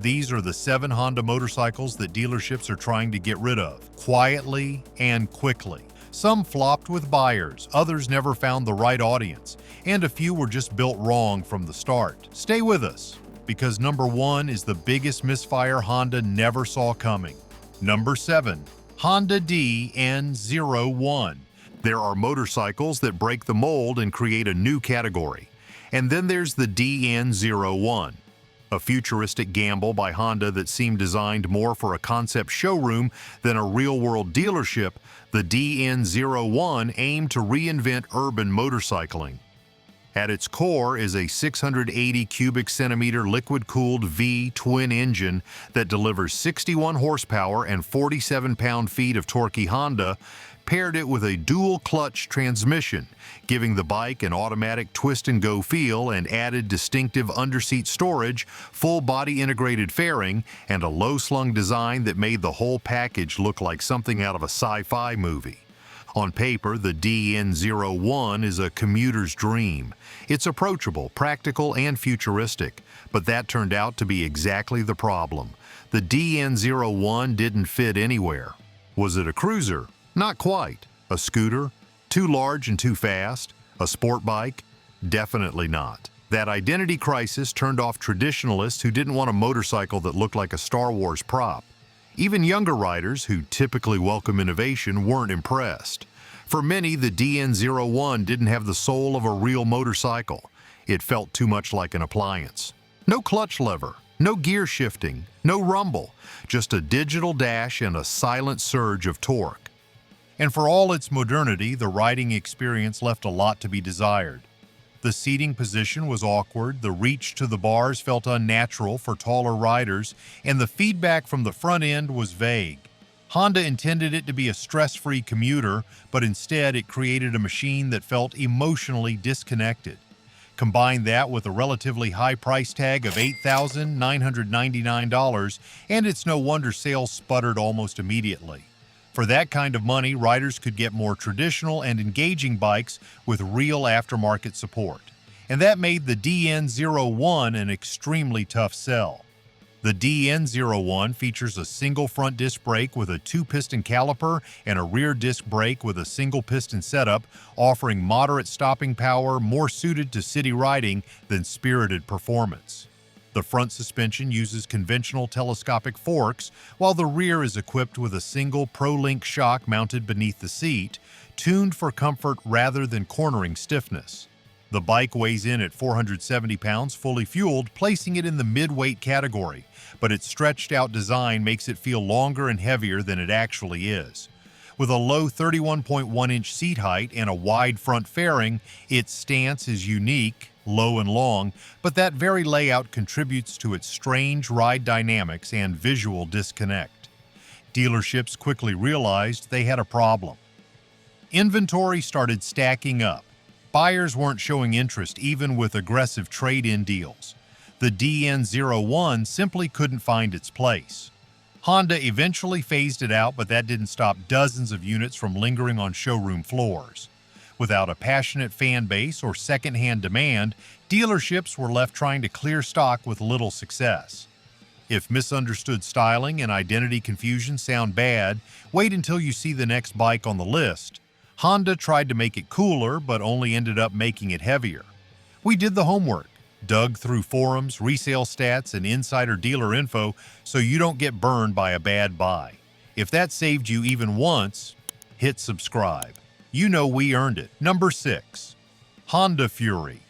These are the 7 Honda motorcycles that dealerships are trying to get rid of, quietly and quickly. Some flopped with buyers, others never found the right audience, and a few were just built wrong from the start. Stay with us, because number 1 is the biggest misfire Honda never saw coming. Number 7. Honda DN01. There are motorcycles that break the mold and create a new category. And then there's the DN01. A futuristic gamble by Honda that seemed designed more for a concept showroom than a real-world dealership, the DN01 aimed to reinvent urban motorcycling. At its core is a 680 cubic centimeter liquid-cooled V twin engine that delivers 61 horsepower and 47 pound-feet of torquey. Honda paired it with a dual-clutch transmission, giving the bike an automatic twist-and-go feel, and added distinctive underseat storage, full-body integrated fairing, and a low-slung design that made the whole package look like something out of a sci-fi movie. On paper, the DN01 is a commuter's dream. It's approachable, practical, and futuristic, but that turned out to be exactly the problem. The DN01 didn't fit anywhere. Was it a cruiser? Not quite. A scooter? Too large and too fast? A sport bike? Definitely not. That identity crisis turned off traditionalists who didn't want a motorcycle that looked like a Star Wars prop. Even younger riders, who typically welcome innovation, weren't impressed. For many, the DN01 didn't have the soul of a real motorcycle. It felt too much like an appliance. No clutch lever, no gear shifting, no rumble, just a digital dash and a silent surge of torque. And for all its modernity, the riding experience left a lot to be desired. The seating position was awkward, the reach to the bars felt unnatural for taller riders, and the feedback from the front end was vague. Honda intended it to be a stress-free commuter, but instead it created a machine that felt emotionally disconnected. Combine that with a relatively high price tag of $8,999, and it's no wonder sales sputtered almost immediately. For that kind of money, riders could get more traditional and engaging bikes with real aftermarket support. And that made the DN01 an extremely tough sell. The DN01 features a single front disc brake with a 2-piston caliper and a rear disc brake with a single piston setup, offering moderate stopping power more suited to city riding than spirited performance. The front suspension uses conventional telescopic forks, while the rear is equipped with a single Pro-Link shock mounted beneath the seat, tuned for comfort rather than cornering stiffness. The bike weighs in at 470 pounds fully fueled, placing it in the mid-weight category, but its stretched-out design makes it feel longer and heavier than it actually is. With a low 31.1-inch seat height and a wide front fairing, its stance is unique, low and long, but that very layout contributes to its strange ride dynamics and visual disconnect. Dealerships quickly realized they had a problem. Inventory started stacking up. Buyers weren't showing interest even with aggressive trade-in deals. The DN01 simply couldn't find its place. Honda eventually phased it out, but that didn't stop dozens of units from lingering on showroom floors. Without a passionate fan base or second-hand demand, dealerships were left trying to clear stock with little success. If misunderstood styling and identity confusion sound bad, wait until you see the next bike on the list. Honda tried to make it cooler, but only ended up making it heavier. We did the homework, dug through forums, resale stats, and insider dealer info so you don't get burned by a bad buy. If that saved you even once, hit subscribe. You know we earned it. Number 6. Honda Fury.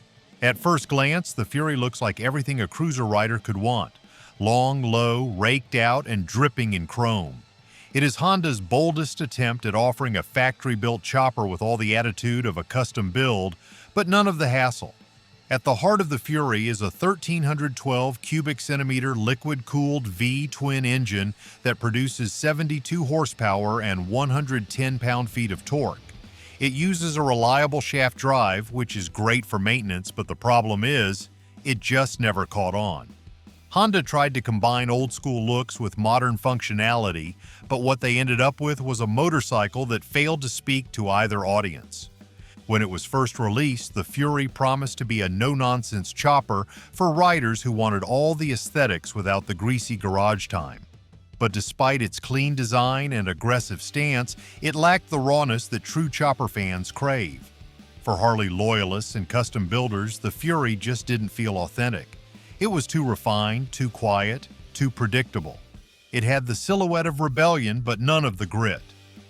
At first glance, the Fury looks like everything a cruiser rider could want. Long, low, raked out, and dripping in chrome. It is Honda's boldest attempt at offering a factory-built chopper with all the attitude of a custom build, but none of the hassle. At the heart of the Fury is a 1,312 cubic centimeter liquid-cooled V twin engine that produces 72 horsepower and 110 pound-feet of torque. It uses a reliable shaft drive, which is great for maintenance, but the problem is, it just never caught on. Honda tried to combine old-school looks with modern functionality, but what they ended up with was a motorcycle that failed to speak to either audience. When it was first released, the Fury promised to be a no-nonsense chopper for riders who wanted all the aesthetics without the greasy garage time. But despite its clean design and aggressive stance, it lacked the rawness that true chopper fans crave. For Harley loyalists and custom builders, the Fury just didn't feel authentic. It was too refined, too quiet, too predictable. It had the silhouette of rebellion, but none of the grit.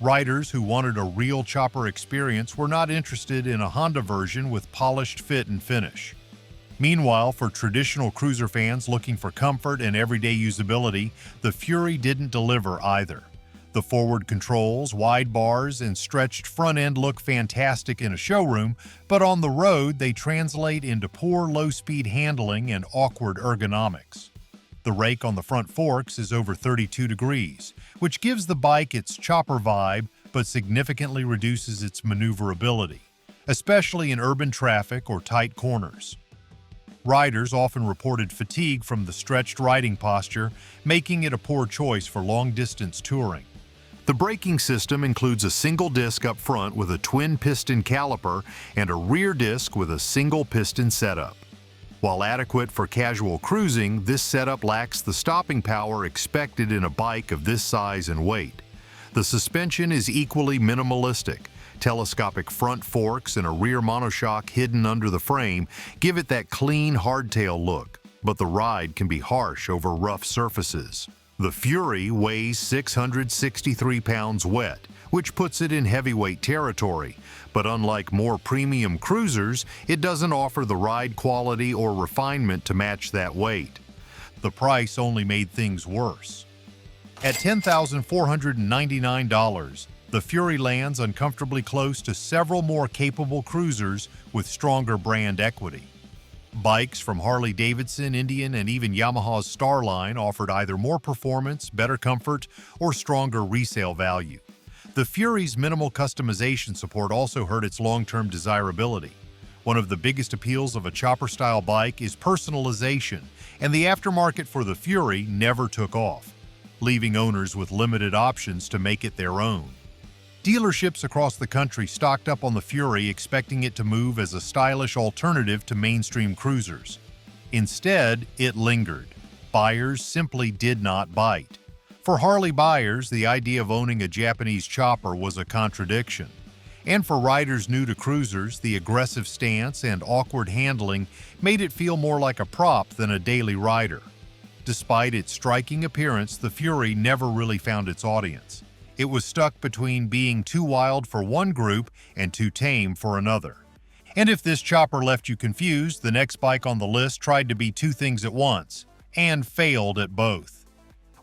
Riders who wanted a real chopper experience were not interested in a Honda version with polished fit and finish. Meanwhile, for traditional cruiser fans looking for comfort and everyday usability, the Fury didn't deliver either. The forward controls, wide bars, and stretched front end look fantastic in a showroom, but on the road they translate into poor low-speed handling and awkward ergonomics. The rake on the front forks is over 32 degrees, which gives the bike its chopper vibe but significantly reduces its maneuverability, especially in urban traffic or tight corners. Riders often reported fatigue from the stretched riding posture, making it a poor choice for long-distance touring. The braking system includes a single disc up front with a twin-piston caliper and a rear disc with a single piston setup. While adequate for casual cruising, this setup lacks the stopping power expected in a bike of this size and weight. The suspension is equally minimalistic. Telescopic front forks and a rear monoshock hidden under the frame give it that clean hardtail look, but the ride can be harsh over rough surfaces. The Fury weighs 663 pounds wet, which puts it in heavyweight territory, but unlike more premium cruisers, it doesn't offer the ride quality or refinement to match that weight. The price only made things worse. At $10,499, the Fury lands uncomfortably close to several more capable cruisers with stronger brand equity. Bikes from Harley-Davidson, Indian, and even Yamaha's Starline offered either more performance, better comfort, or stronger resale value. The Fury's minimal customization support also hurt its long-term desirability. One of the biggest appeals of a chopper-style bike is personalization, and the aftermarket for the Fury never took off, leaving owners with limited options to make it their own. Dealerships across the country stocked up on the Fury, expecting it to move as a stylish alternative to mainstream cruisers. Instead, it lingered. Buyers simply did not bite. For Harley buyers, the idea of owning a Japanese chopper was a contradiction. And for riders new to cruisers, the aggressive stance and awkward handling made it feel more like a prop than a daily rider. Despite its striking appearance, the Fury never really found its audience. It was stuck between being too wild for one group and too tame for another. And if this chopper left you confused, the next bike on the list tried to be two things at once, and failed at both.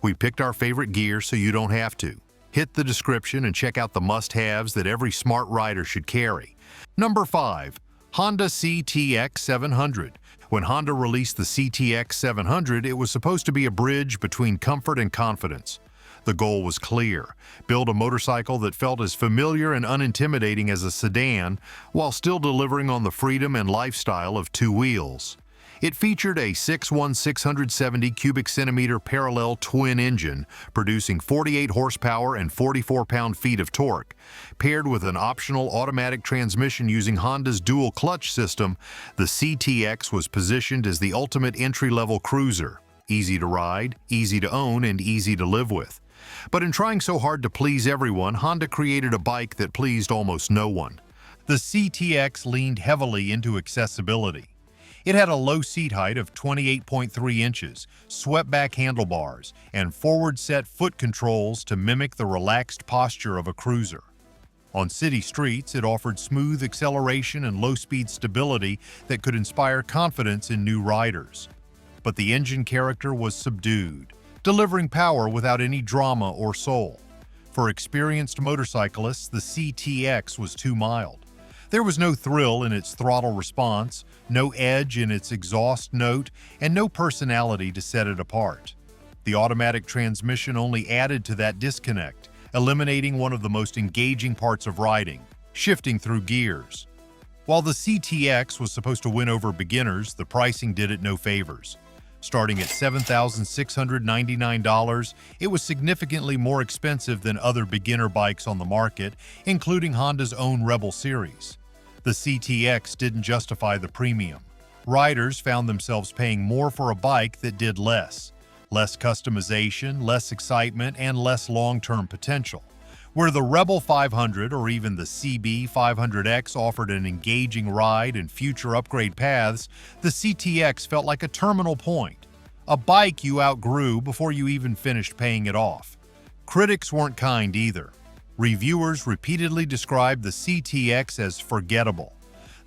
We picked our favorite gear so you don't have to. Hit the description and check out the must-haves that every smart rider should carry. Number 5. Honda CTX 700. When Honda released the CTX 700, it was supposed to be a bridge between comfort and confidence. The goal was clear: build a motorcycle that felt as familiar and unintimidating as a sedan, while still delivering on the freedom and lifestyle of two wheels. It featured a 670 cubic centimeter parallel twin engine, producing 48 horsepower and 44 pound-feet of torque. Paired with an optional automatic transmission using Honda's dual clutch system, the CTX was positioned as the ultimate entry-level cruiser. Easy to ride, easy to own, and easy to live with. But in trying so hard to please everyone, Honda created a bike that pleased almost no one. The CTX leaned heavily into accessibility. It had a low seat height of 28.3 inches, swept-back handlebars, and forward-set foot controls to mimic the relaxed posture of a cruiser. On city streets, it offered smooth acceleration and low-speed stability that could inspire confidence in new riders. But the engine character was subdued, delivering power without any drama or soul. For experienced motorcyclists, the CTX was too mild. There was no thrill in its throttle response, no edge in its exhaust note, and no personality to set it apart. The automatic transmission only added to that disconnect, eliminating one of the most engaging parts of riding: shifting through gears. While the CTX was supposed to win over beginners, the pricing did it no favors. Starting at $7,699, it was significantly more expensive than other beginner bikes on the market, including Honda's own Rebel series. The CTX didn't justify the premium. Riders found themselves paying more for a bike that did less customization, less excitement, and less long-term potential. Where the Rebel 500 or even the CB 500X offered an engaging ride and future upgrade paths, the CTX felt like a terminal point, a bike you outgrew before you even finished paying it off. Critics weren't kind either. Reviewers repeatedly described the CTX as forgettable.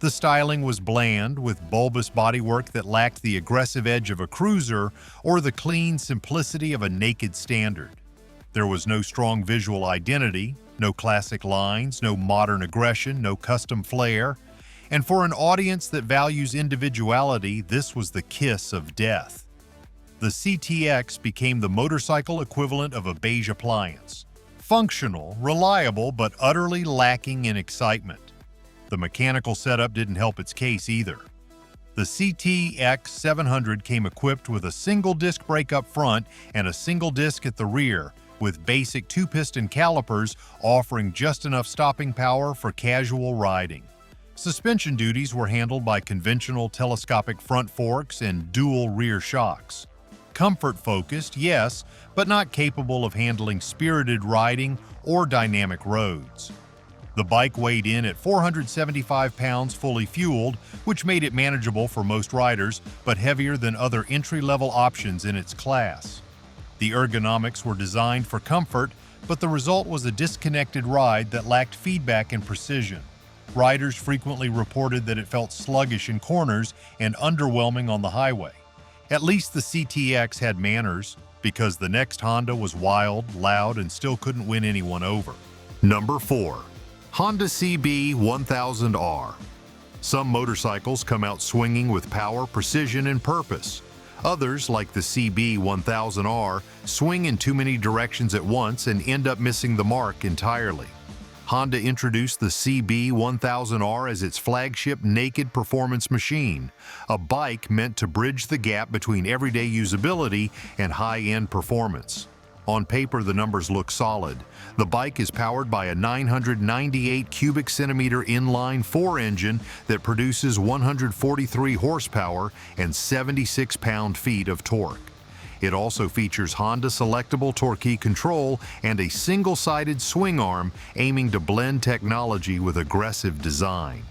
The styling was bland, with bulbous bodywork that lacked the aggressive edge of a cruiser or the clean simplicity of a naked standard. There was no strong visual identity, no classic lines, no modern aggression, no custom flair. And for an audience that values individuality, this was the kiss of death. The CTX became the motorcycle equivalent of a beige appliance. Functional, reliable, but utterly lacking in excitement. The mechanical setup didn't help its case either. The CTX 700 came equipped with a single disc brake up front and a single disc at the rear, with basic two-piston calipers offering just enough stopping power for casual riding. Suspension duties were handled by conventional telescopic front forks and dual rear shocks. Comfort-focused, yes, but not capable of handling spirited riding or dynamic roads. The bike weighed in at 475 pounds fully fueled, which made it manageable for most riders, but heavier than other entry-level options in its class. The ergonomics were designed for comfort, but the result was a disconnected ride that lacked feedback and precision. Riders frequently reported that it felt sluggish in corners and underwhelming on the highway. At least the CTX had manners, because the next Honda was wild, loud, and still couldn't win anyone over. Number 4. Honda CB 1000R. Some motorcycles come out swinging with power, precision, and purpose. Others, like the CB 1000R, swing in too many directions at once and end up missing the mark entirely. Honda introduced the CB 1000R as its flagship naked performance machine, a bike meant to bridge the gap between everyday usability and high-end performance. On paper, the numbers look solid. The bike is powered by a 998 cubic centimeter inline-4 engine that produces 143 horsepower and 76 pound-feet of torque. It also features Honda selectable torque control and a single-sided swing arm aiming to blend technology with aggressive design.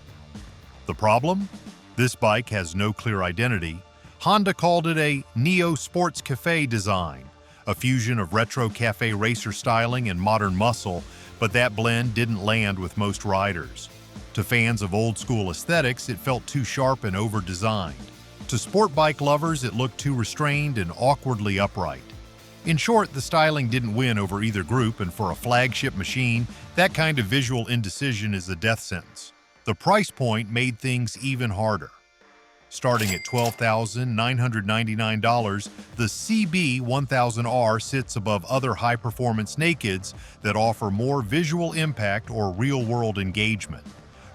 The problem? This bike has no clear identity. Honda called it a neo-sports cafe design, a fusion of retro cafe racer styling and modern muscle, but that blend didn't land with most riders. To fans of old-school aesthetics, it felt too sharp and over-designed. To sport bike lovers, it looked too restrained and awkwardly upright. In short, the styling didn't win over either group, and for a flagship machine, that kind of visual indecision is a death sentence. The price point made things even harder. Starting at $12,999, the CB 1000R sits above other high-performance nakeds that offer more visual impact or real-world engagement.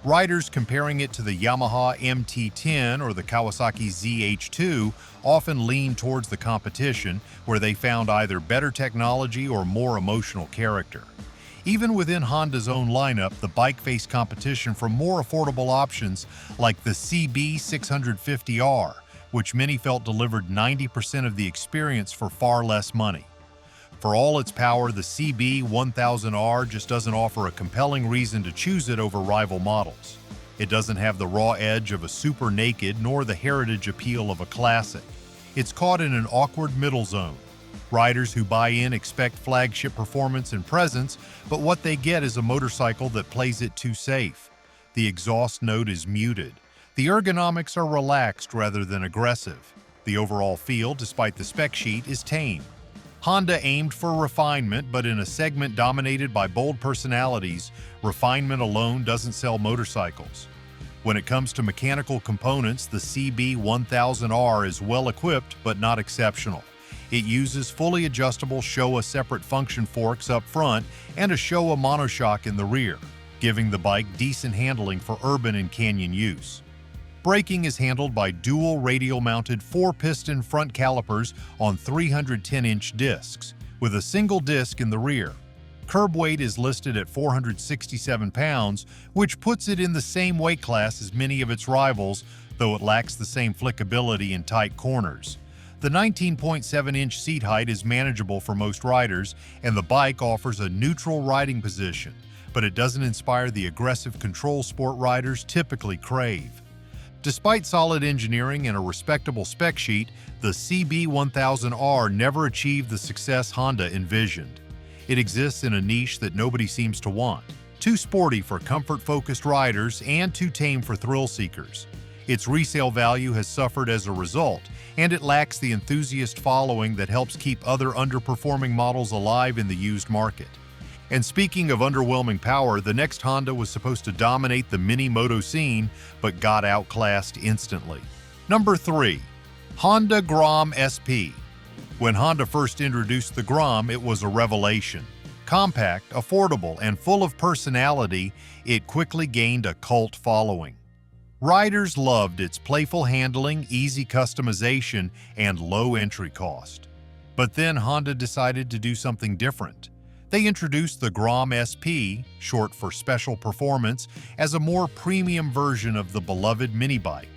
Riders comparing it to the Yamaha MT-10 or the Kawasaki ZH-2 often lean towards the competition, where they found either better technology or more emotional character. Even within Honda's own lineup, the bike faced competition from more affordable options like the CB 650R, which many felt delivered 90% of the experience for far less money. For all its power, the CB 1000R just doesn't offer a compelling reason to choose it over rival models. It doesn't have the raw edge of a super naked nor the heritage appeal of a classic. It's caught in an awkward middle zone. Riders who buy in expect flagship performance and presence, but what they get is a motorcycle that plays it too safe. The exhaust note is muted. The ergonomics are relaxed rather than aggressive. The overall feel, despite the spec sheet, is tame. Honda aimed for refinement, but in a segment dominated by bold personalities, refinement alone doesn't sell motorcycles. When it comes to mechanical components, the CB 1000R is well equipped but not exceptional. It uses fully adjustable Showa separate function forks up front and a Showa monoshock in the rear, giving the bike decent handling for urban and canyon use. Braking is handled by dual radial-mounted 4-piston front calipers on 310-inch discs, with a single disc in the rear. Curb weight is listed at 467 pounds, which puts it in the same weight class as many of its rivals, though it lacks the same flickability in tight corners. The 19.7-inch seat height is manageable for most riders, and the bike offers a neutral riding position, but it doesn't inspire the aggressive control sport riders typically crave. Despite solid engineering and a respectable spec sheet, the CB1000R never achieved the success Honda envisioned. It exists in a niche that nobody seems to want, too sporty for comfort-focused riders and too tame for thrill-seekers. Its resale value has suffered as a result, and it lacks the enthusiast following that helps keep other underperforming models alive in the used market. And speaking of underwhelming power, the next Honda was supposed to dominate the mini-moto scene, but got outclassed instantly. Number 3. Honda Grom SP. When Honda first introduced the Grom, it was a revelation. Compact, affordable, and full of personality, it quickly gained a cult following. Riders loved its playful handling, easy customization, and low entry cost. But then Honda decided to do something different. They introduced the Grom SP, short for Special Performance, as a more premium version of the beloved mini bike.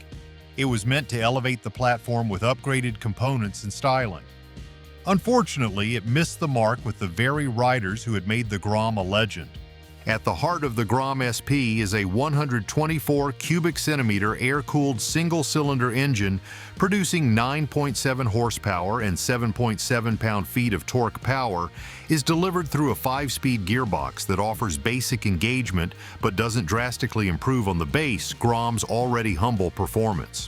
It was meant to elevate the platform with upgraded components and styling. Unfortunately, it missed the mark with the very riders who had made the Grom a legend. At the heart of the Grom SP is a 124 cubic centimeter air-cooled single-cylinder engine producing 9.7 horsepower and 7.7 pound-feet of torque power, is delivered through a 5-speed gearbox that offers basic engagement but doesn't drastically improve on the base Grom's already humble performance.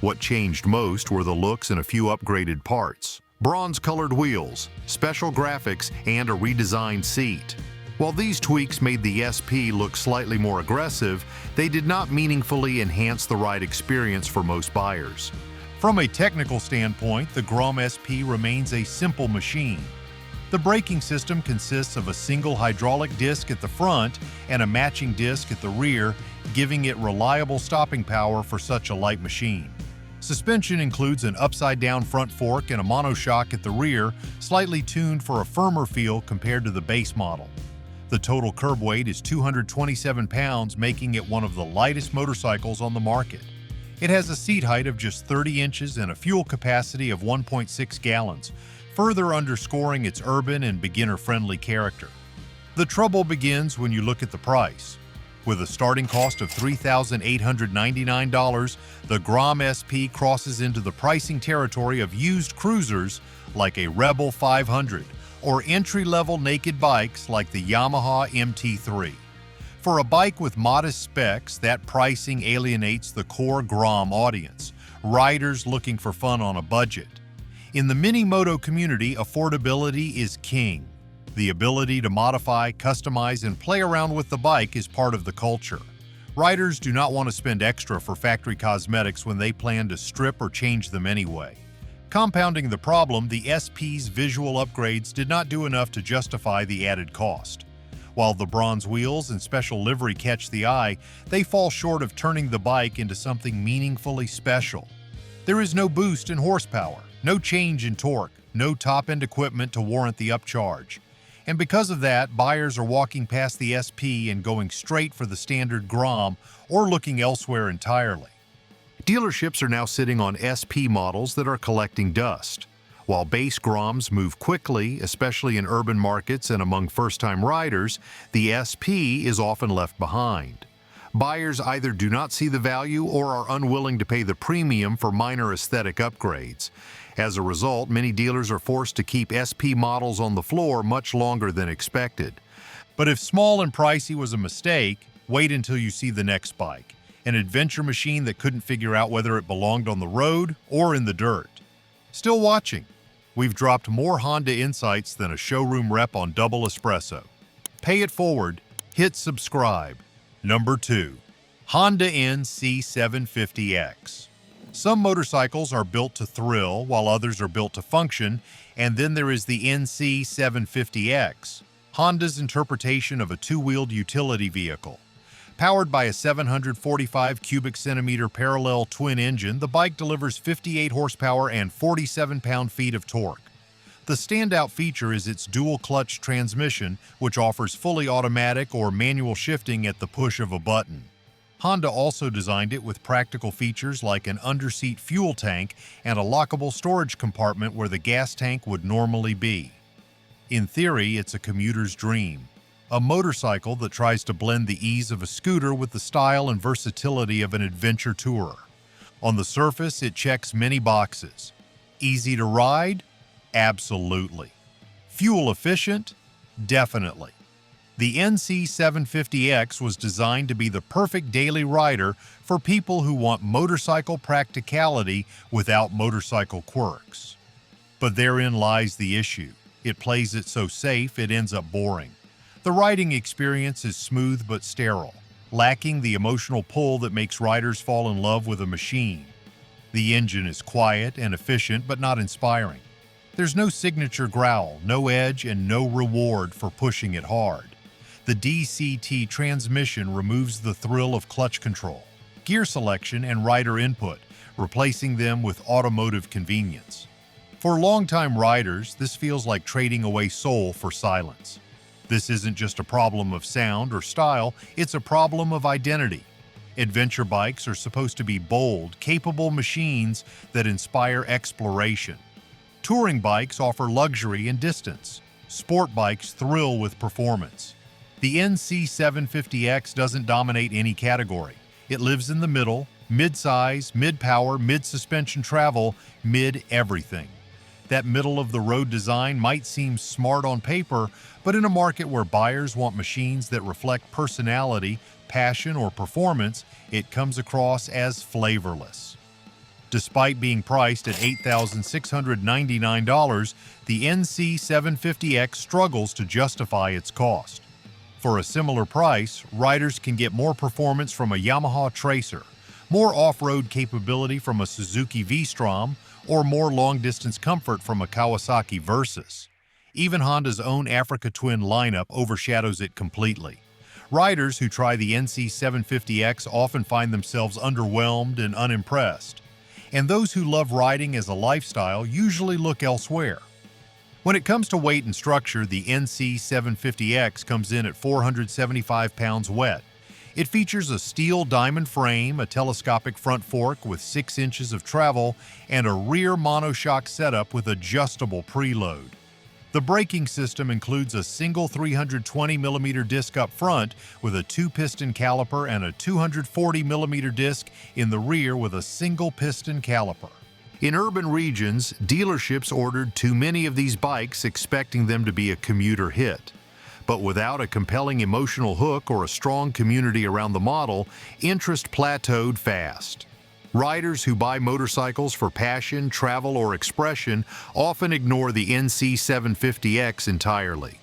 What changed most were the looks and a few upgraded parts. Bronze-colored wheels, special graphics, and a redesigned seat. While these tweaks made the SP look slightly more aggressive, they did not meaningfully enhance the ride experience for most buyers. From a technical standpoint, the Grom SP remains a simple machine. The braking system consists of a single hydraulic disc at the front and a matching disc at the rear, giving it reliable stopping power for such a light machine. Suspension includes an upside-down front fork and a monoshock at the rear, slightly tuned for a firmer feel compared to the base model. The total curb weight is 227 pounds, making it one of the lightest motorcycles on the market. It has a seat height of just 30 inches and a fuel capacity of 1.6 gallons, further underscoring its urban and beginner-friendly character. The trouble begins when you look at the price. With a starting cost of $3,899, the Grom SP crosses into the pricing territory of used cruisers like a Rebel 500, or entry-level naked bikes like the Yamaha MT3. For a bike with modest specs, that pricing alienates the core Grom audience, riders looking for fun on a budget. In the mini-moto community, affordability is king. The ability to modify, customize, and play around with the bike is part of the culture. Riders do not want to spend extra for factory cosmetics when they plan to strip or change them anyway. Compounding the problem, the SP's visual upgrades did not do enough to justify the added cost. While the bronze wheels and special livery catch the eye, they fall short of turning the bike into something meaningfully special. There is no boost in horsepower, no change in torque, no top-end equipment to warrant the upcharge. And because of that, buyers are walking past the SP and going straight for the standard Grom or looking elsewhere entirely. Dealerships are now sitting on SP models that are collecting dust. While base Groms move quickly, especially in urban markets and among first-time riders, the SP is often left behind. Buyers either do not see the value or are unwilling to pay the premium for minor aesthetic upgrades. As a result, many dealers are forced to keep SP models on the floor much longer than expected. But if small and pricey was a mistake, wait until you see the next bike, an adventure machine that couldn't figure out whether it belonged on the road or in the dirt. Still watching? We've dropped more Honda insights than a showroom rep on Double Espresso. Pay it forward, hit subscribe. Number 2. Honda NC750X. Some motorcycles are built to thrill, while others are built to function, and then there is the NC750X, Honda's interpretation of a two-wheeled utility vehicle. Powered by a 745 cubic centimeter parallel twin engine, the bike delivers 58 horsepower and 47 pound-feet of torque. The standout feature is its dual-clutch transmission, which offers fully automatic or manual shifting at the push of a button. Honda also designed it with practical features like an underseat fuel tank and a lockable storage compartment where the gas tank would normally be. In theory, it's a commuter's dream. A motorcycle that tries to blend the ease of a scooter with the style and versatility of an adventure tourer. On the surface, it checks many boxes. Easy to ride? Absolutely. Fuel efficient? Definitely. The NC750X was designed to be the perfect daily rider for people who want motorcycle practicality without motorcycle quirks. But therein lies the issue. It plays it so safe it ends up boring. The riding experience is smooth but sterile, lacking the emotional pull that makes riders fall in love with a machine. The engine is quiet and efficient but not inspiring. There's no signature growl, no edge, and no reward for pushing it hard. The DCT transmission removes the thrill of clutch control, gear selection, and rider input, replacing them with automotive convenience. For longtime riders, this feels like trading away soul for silence. This isn't just a problem of sound or style, it's a problem of identity. Adventure bikes are supposed to be bold, capable machines that inspire exploration. Touring bikes offer luxury and distance. Sport bikes thrill with performance. The NC750X doesn't dominate any category. It lives in the middle, mid-size, mid-power, mid-suspension travel, mid-everything. That middle-of-the-road design might seem smart on paper, but in a market where buyers want machines that reflect personality, passion, or performance, it comes across as flavorless. Despite being priced at $8,699, the NC750X struggles to justify its cost. For a similar price, riders can get more performance from a Yamaha Tracer, more off-road capability from a Suzuki V-Strom, or more long-distance comfort from a Kawasaki Versys. Even Honda's own Africa Twin lineup overshadows it completely. Riders who try the NC750X often find themselves underwhelmed and unimpressed. And those who love riding as a lifestyle usually look elsewhere. When it comes to weight and structure, the NC750X comes in at 475 pounds wet. It features a steel diamond frame, a telescopic front fork with 6 inches of travel, and a rear monoshock setup with adjustable preload. The braking system includes a single 320mm disc up front with a 2-piston caliper and a 240mm disc in the rear with a single piston caliper. In urban regions, dealerships ordered too many of these bikes expecting them to be a commuter hit. But without a compelling emotional hook or a strong community around the model, interest plateaued fast. Riders who buy motorcycles for passion, travel, or expression often ignore the NC750X entirely.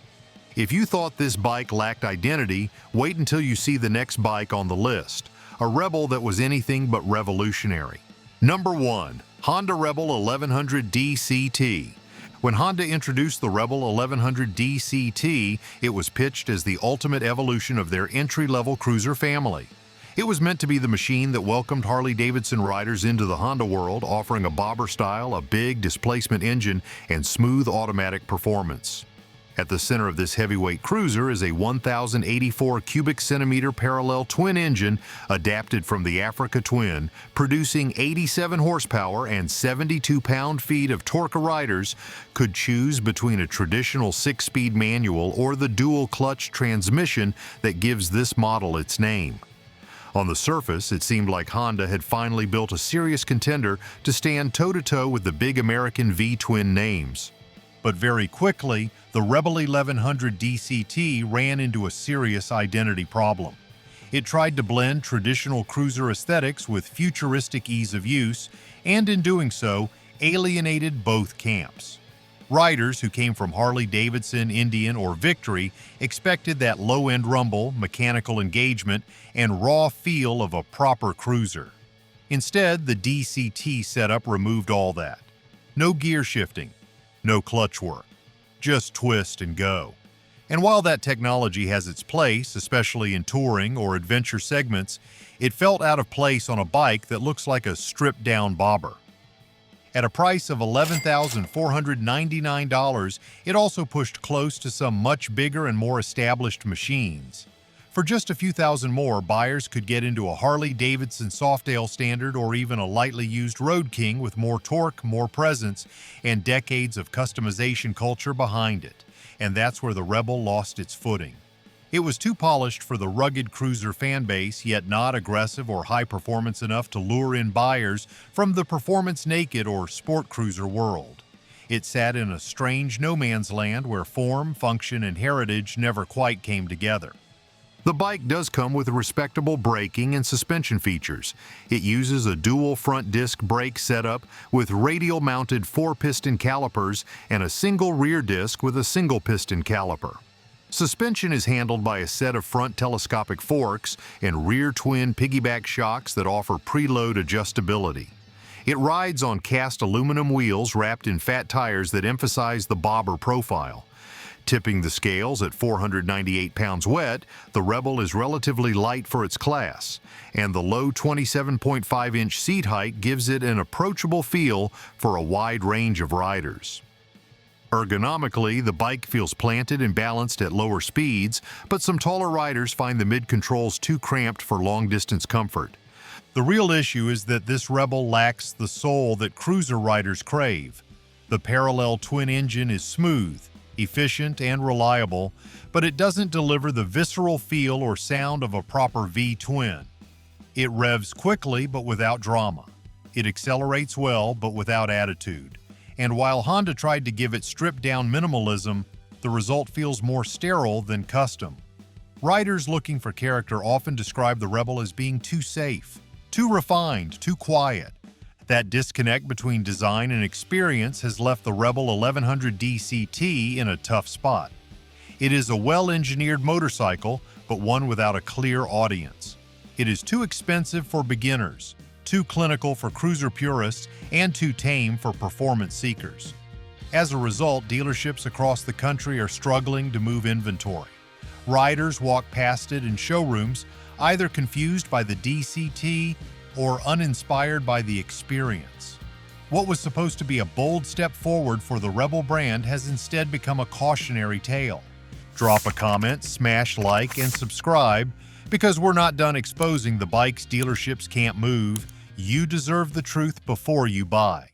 If you thought this bike lacked identity, wait until you see the next bike on the list, a Rebel that was anything but revolutionary. Number 1. Honda Rebel 1100 DCT. When Honda introduced the Rebel 1100 DCT, it was pitched as the ultimate evolution of their entry-level cruiser family. It was meant to be the machine that welcomed Harley-Davidson riders into the Honda world, offering a bobber style, a big displacement engine, and smooth automatic performance. At the center of this heavyweight cruiser is a 1,084 cubic centimeter parallel twin engine adapted from the Africa Twin, producing 87 horsepower and 72 pound-feet of torque. Riders could choose between a traditional 6-speed manual or the dual-clutch transmission that gives this model its name. On the surface, it seemed like Honda had finally built a serious contender to stand toe-to-toe with the big American V-twin names. But very quickly, the Rebel 1100 DCT ran into a serious identity problem. It tried to blend traditional cruiser aesthetics with futuristic ease of use, and in doing so, alienated both camps. Riders who came from Harley-Davidson, Indian, or Victory expected that low-end rumble, mechanical engagement, and raw feel of a proper cruiser. Instead, the DCT setup removed all that. No gear shifting, no clutch work, just twist and go. And while that technology has its place, especially in touring or adventure segments, it felt out of place on a bike that looks like a stripped-down bobber. At a price of $11,499, it also pushed close to some much bigger and more established machines. For just a few thousand more, buyers could get into a Harley-Davidson Softail Standard or even a lightly used Road King with more torque, more presence, and decades of customization culture behind it. And that's where the Rebel lost its footing. It was too polished for the rugged cruiser fan base, yet not aggressive or high-performance enough to lure in buyers from the performance-naked or sport cruiser world. It sat in a strange no-man's land where form, function, and heritage never quite came together. The bike does come with respectable braking and suspension features. It uses a dual front disc brake setup with radial-mounted 4-piston calipers and a single rear disc with a single-piston caliper. Suspension is handled by a set of front telescopic forks and rear twin piggyback shocks that offer preload adjustability. It rides on cast aluminum wheels wrapped in fat tires that emphasize the bobber profile. Tipping the scales at 498 pounds wet, the Rebel is relatively light for its class, and the low 27.5-inch seat height gives it an approachable feel for a wide range of riders. Ergonomically, the bike feels planted and balanced at lower speeds, but some taller riders find the mid-controls too cramped for long-distance comfort. The real issue is that this Rebel lacks the soul that cruiser riders crave. The parallel twin engine is smooth, efficient, and reliable, but it doesn't deliver the visceral feel or sound of a proper V-twin. It revs quickly but without drama. It accelerates well but without attitude. And while Honda tried to give it stripped-down minimalism, the result feels more sterile than custom. Riders looking for character often describe the Rebel as being too safe, too refined, too quiet. That disconnect between design and experience has left the Rebel 1100 DCT in a tough spot. It is a well-engineered motorcycle, but one without a clear audience. It is too expensive for beginners, too clinical for cruiser purists, and too tame for performance seekers. As a result, dealerships across the country are struggling to move inventory. Riders walk past it in showrooms, either confused by the DCT or uninspired by the experience. What was supposed to be a bold step forward for the Rebel brand has instead become a cautionary tale. Drop a comment, smash like, and subscribe, because we're not done exposing the bikes dealerships can't move. You deserve the truth before you buy.